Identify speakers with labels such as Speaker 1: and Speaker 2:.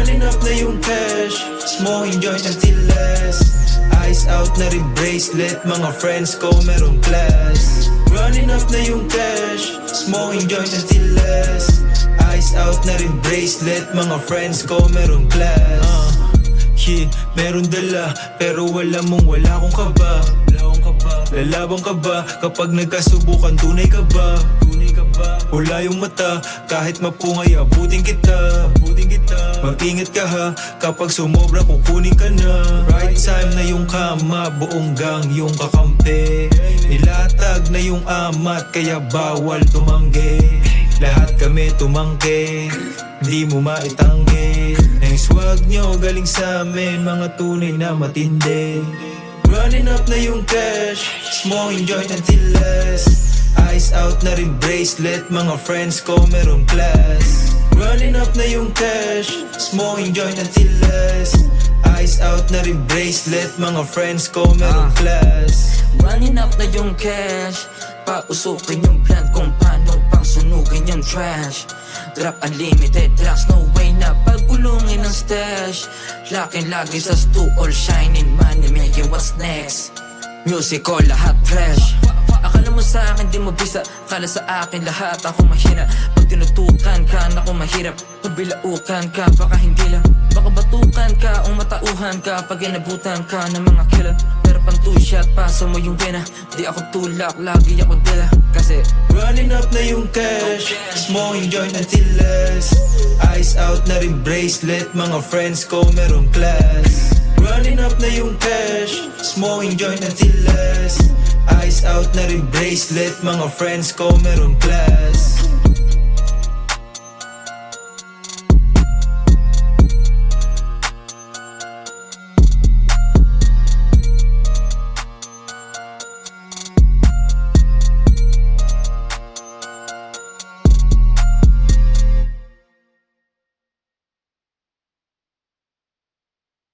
Speaker 1: Running up na yung cash, smoking joint until less. Eyes out na rin bracelet, mga friends ko merong class. Running up na yung cash, smoking joint until less. Eyes out na rin bracelet, mga friends ko merong class. Yeah, meron dala, pero wala mong wala akong kaba. Lalabang ka ba kapag nagkasubukan, tunay ka ba? Wala yung mata, kahit mapungay abutin kita. Mag-ingat ka ha, kapag sumobra kukunin ka na. Right time na yung kama, buong gang yung kakampi. Nilatag na yung amat, kaya bawal tumanggi. Lahat kami tumangki, di mo maitanggi. Ang swag nyo galing sa amin, mga tunay na matindi. Running up na yung cash, smoking joint until less. Eyes out na rin bracelet, mga friends ko merong class. Running up na yung cash, smoking joint until less. Eyes out na rin bracelet, mga friends ko merong class.
Speaker 2: Running up na yung cash, pausukin yung plan kung paano pang sunugin yung trash. Drop unlimited drugs, no way na pagkulungin ang stash. Lakin lagi sa stu, all shining money making what's next. Music ko lahat fresh. Akala mo sa akin di mo bisa, akala sa akin lahat ako mahina. Pag tinutukan ka, naku mahirap. Pag bilaukan ka, baka hindi lang. Baka batukan ka o matauhan ka pag inabutan ka ng mga killer. Pero pang two shot, pasa mo yung pena. Di ako tulak, lagi ako dila. Kasi
Speaker 1: running up na yung cash, smoking joint until less. Eyes out na rin bracelet, mga friends ko merong class. Running up na yung cash, smoking joint until less. Eyes out na rin bracelet, mga friends ko merong class.